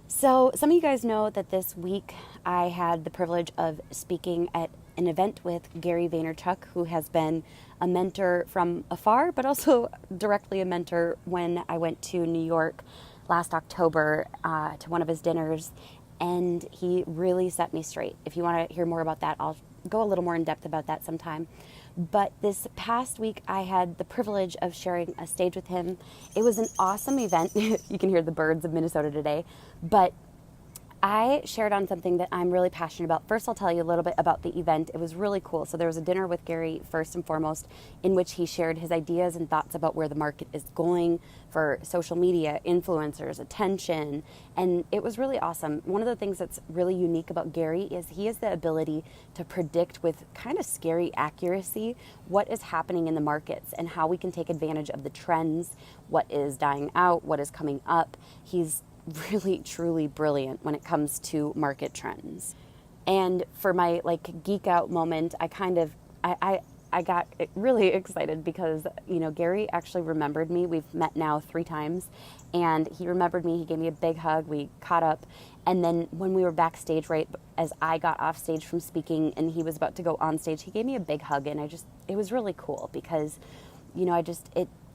So, some of you guys know that this week I had the privilege of speaking at an event with Gary Vaynerchuk, who has been a mentor from afar, but also directly a mentor when I went to New York last October to one of his dinners, and he really set me straight. If you want to hear more about that, I'll go a little more in depth about that sometime. But this past week, I had the privilege of sharing a stage with him. It was an awesome event. You can hear the birds of Minnesota today. But I shared on something that I'm really passionate about. First, I'll tell you a little bit about the event. It was really cool. So there was a dinner with Gary, first and foremost, in which he shared his ideas and thoughts about where the market is going for social media, influencers, attention, and it was really awesome. One of the things that's really unique about Gary is he has the ability to predict with kind of scary accuracy what is happening in the markets and how we can take advantage of the trends, what is dying out, what is coming up. He's really truly brilliant when it comes to market trends. And for my geek out moment, I got really excited because Gary actually remembered me. We've met now 3 times, and he remembered me. He gave me a big hug. We caught up, and then when we were backstage, right as I got off stage from speaking and he was about to go on stage, he gave me a big hug, and it was really cool because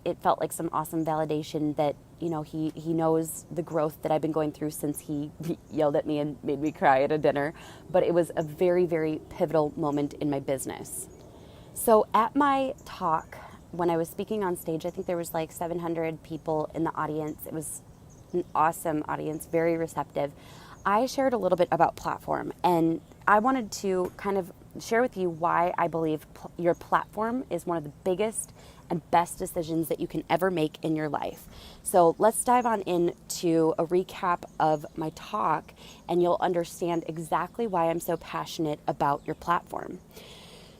it felt like some awesome validation that he knows the growth that I've been going through since he yelled at me and made me cry at a dinner. But it was a very, very pivotal moment in my business. So at my talk, when I was speaking on stage, I think there was 700 people in the audience. It was an awesome audience, very receptive. I shared a little bit about platform, and I wanted to kind of share with you why I believe your platform is one of the biggest and best decisions that you can ever make in your life. So let's dive on into a recap of my talk, and you'll understand exactly why I'm so passionate about your platform.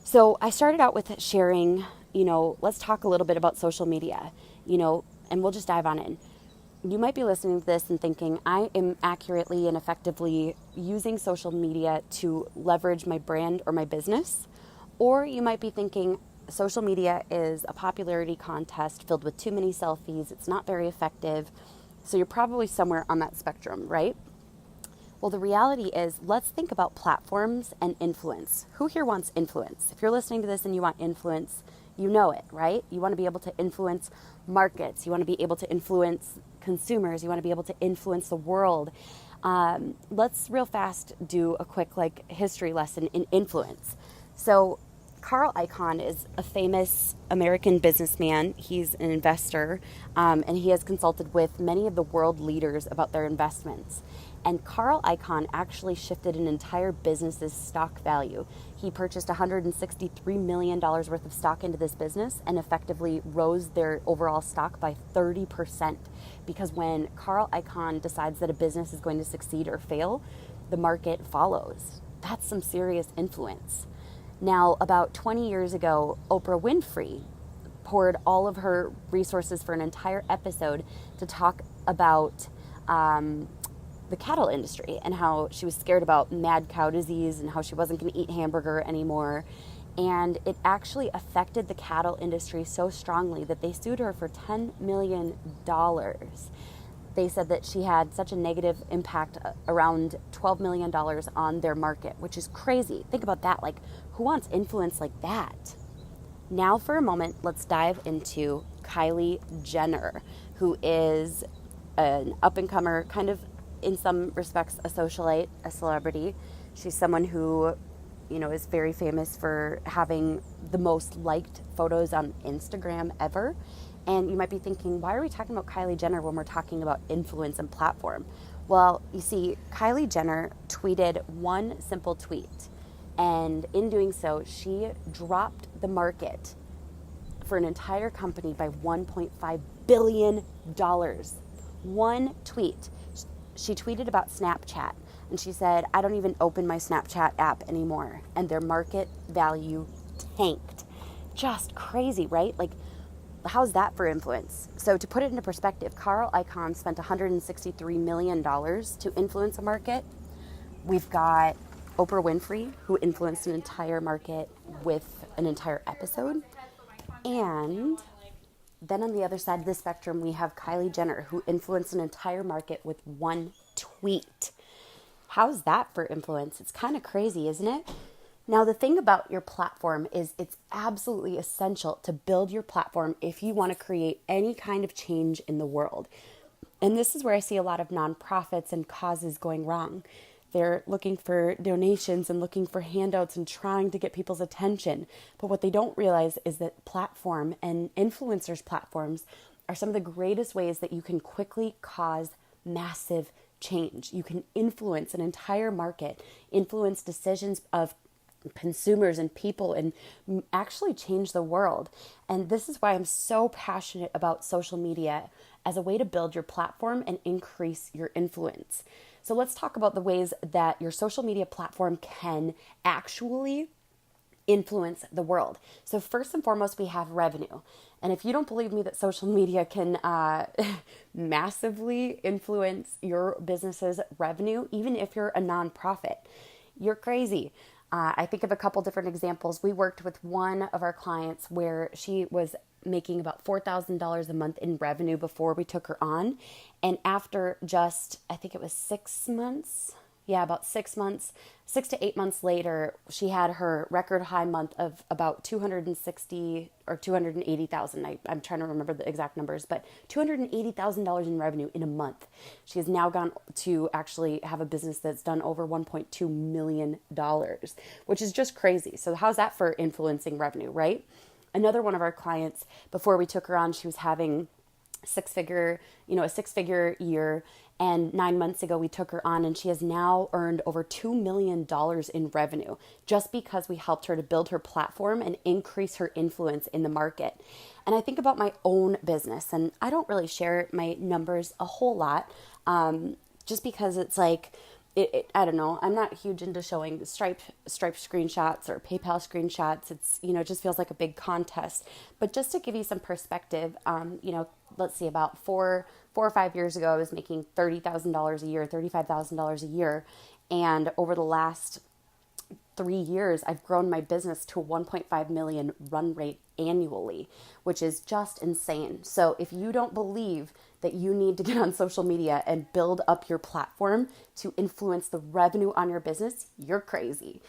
So I started out with sharing, let's talk a little bit about social media, and we'll just dive on in. You might be listening to this and thinking, I am accurately and effectively using social media to leverage my brand or my business. Or you might be thinking, social media is a popularity contest filled with too many selfies. It's not very effective. So you're probably somewhere on that spectrum, right? Well, the reality is, let's think about platforms and influence. Who here wants influence? If you're listening to this and you want influence, you know it, right? You want to be able to influence markets. You want to be able to influence consumers. You want to be able to influence the world. Let's real fast do a quick history lesson in influence. So Carl Icahn is a famous American businessman. He's an investor, and he has consulted with many of the world leaders about their investments. And Carl Icahn actually shifted an entire business's stock value. He purchased $163 million worth of stock into this business and effectively rose their overall stock by 30%. Because when Carl Icahn decides that a business is going to succeed or fail, the market follows. That's some serious influence. Now, about 20 years ago, Oprah Winfrey poured all of her resources for an entire episode to talk about the cattle industry and how she was scared about mad cow disease and how she wasn't going to eat hamburger anymore. And it actually affected the cattle industry so strongly that they sued her for $10 million. They said that she had such a negative impact, around $12 million on their market, which is crazy. Think about that. Who wants influence like that? Now for a moment, let's dive into Kylie Jenner, who is an up-and-comer, kind of in some respects a socialite, a celebrity. She's someone who, is very famous for having the most liked photos on Instagram ever. And you might be thinking, why are we talking about Kylie Jenner when we're talking about influence and platform? Well, you see, Kylie Jenner tweeted one simple tweet. And in doing so, she dropped the market for an entire company by $1.5 billion. One tweet. She tweeted about Snapchat, and she said, I don't even open my Snapchat app anymore. And their market value tanked. Just crazy, right? How's that for influence? So to put it into perspective, Carl Icahn spent $163 million to influence a market. We've got Oprah Winfrey, who influenced an entire market with an entire episode. And then on the other side of the spectrum, we have Kylie Jenner, who influenced an entire market with one tweet. How's that for influence? It's kind of crazy, isn't it? Now, the thing about your platform is it's absolutely essential to build your platform if you want to create any kind of change in the world. And this is where I see a lot of nonprofits and causes going wrong. They're looking for donations and looking for handouts and trying to get people's attention. But what they don't realize is that platform and influencers' platforms are some of the greatest ways that you can quickly cause massive change. You can influence an entire market, influence decisions of consumers and people, and actually change the world. And this is why I'm so passionate about social media as a way to build your platform and increase your influence. So let's talk about the ways that your social media platform can actually influence the world. So first and foremost, we have revenue. And if you don't believe me that social media can massively influence your business's revenue, even if you're a nonprofit, you're crazy. I think of a couple different examples. We worked with one of our clients where she was making about $4,000 a month in revenue before we took her on. And after just, I think it was 6 months, about 6 months, 6 to 8 months later, she had her record high month of about 260 or 280,000. I'm trying to remember the exact numbers, but $280,000 in revenue in a month. She has now gone to actually have a business that's done over $1.2 million, which is just crazy. So how's that for influencing revenue, right? Another one of our clients, before we took her on, she was having a six-figure year. And 9 months ago, we took her on, and she has now earned over $2 million in revenue just because we helped her to build her platform and increase her influence in the market. And I think about my own business, and I don't really share my numbers a whole lot, just because it's like, I don't know, I'm not huge into showing Stripe screenshots or PayPal screenshots. It's, it just feels like a big contest. But just to give you some perspective, let's see, about 4 or 5 years ago, I was making $30,000 a year, $35,000 a year. And over the last 3 years, I've grown my business to a 1.5 million run rate annually, which is just insane. So if you don't believe that you need to get on social media and build up your platform to influence the revenue on your business, you're crazy.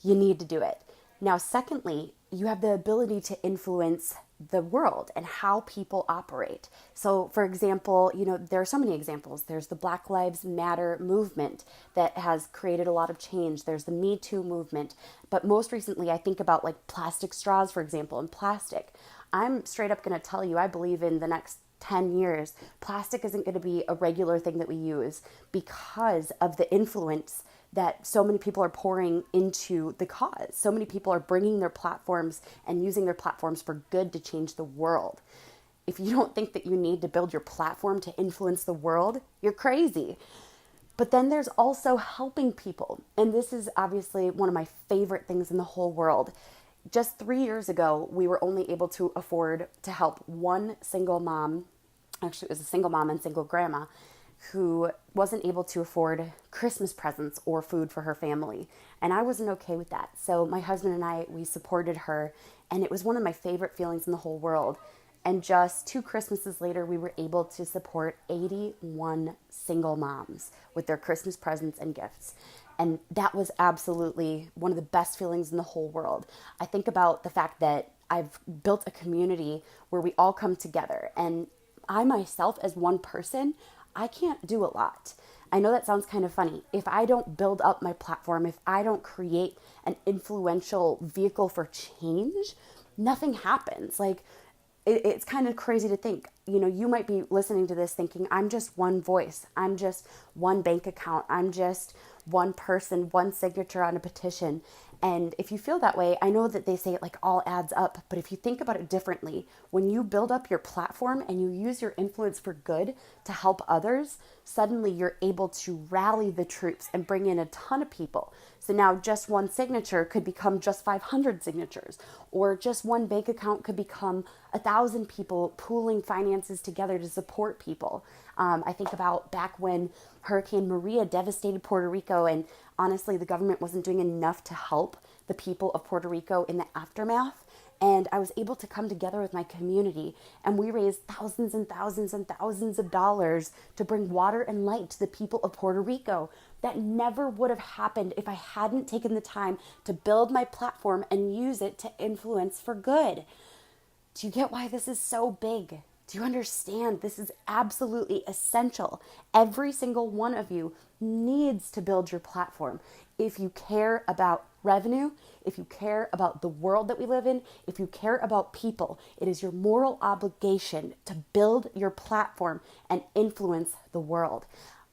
You need to do it. Now, secondly, you have the ability to influence the world and how people operate. So, for example, there are so many examples. There's the Black Lives Matter movement that has created a lot of change. There's the Me Too movement. But most recently, I think about like plastic straws, for example, and plastic. I'm straight up going to tell you, I believe in the next 10 years, plastic isn't going to be a regular thing that we use because of the influence that so many people are pouring into the cause. So many people are bringing their platforms and using their platforms for good to change the world. If you don't think that you need to build your platform to influence the world, you're crazy. But then there's also helping people. And this is obviously one of my favorite things in the whole world. Just 3 years ago, we were only able to afford to help one single mom. Actually, it was a single mom and single grandma who wasn't able to afford Christmas presents or food for her family. And I wasn't okay with that. So my husband and I, we supported her, and it was one of my favorite feelings in the whole world. And just 2 Christmases later, we were able to support 81 single moms with their Christmas presents and gifts. And that was absolutely one of the best feelings in the whole world. I think about the fact that I've built a community where we all come together. And I myself, as one person, I can't do a lot. I know that sounds kind of funny. If I don't build up my platform, if I don't create an influential vehicle for change, nothing happens. Like, it's kind of crazy to think, you might be listening to this thinking, I'm just one voice. I'm just one bank account. I'm just one person, one signature on a petition. And if you feel that way, I know that they say it like all adds up, but if you think about it differently, when you build up your platform and you use your influence for good to help others, suddenly you're able to rally the troops and bring in a ton of people. So now just one signature could become just 500 signatures, or just one bank account could become 1,000 people pooling finances together to support people. I think about back when Hurricane Maria devastated Puerto Rico, and honestly, the government wasn't doing enough to help the people of Puerto Rico in the aftermath. And I was able to come together with my community, and we raised thousands and thousands and thousands of dollars to bring water and light to the people of Puerto Rico. That never would have happened if I hadn't taken the time to build my platform and use it to influence for good. Do you get why this is so big? Do you understand? This is absolutely essential. Every single one of you needs to build your platform. If you care about revenue, if you care about the world that we live in, if you care about people, it is your moral obligation to build your platform and influence the world.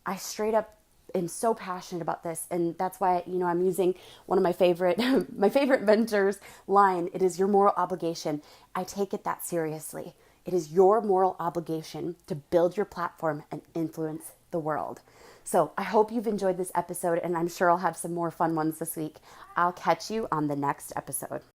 I straight up am so passionate about this, and that's why I'm using one of my favorite mentors line. It is your moral obligation. I take it that seriously. It is your moral obligation to build your platform and influence the world. So I hope you've enjoyed this episode, and I'm sure I'll have some more fun ones this week. I'll catch you on the next episode.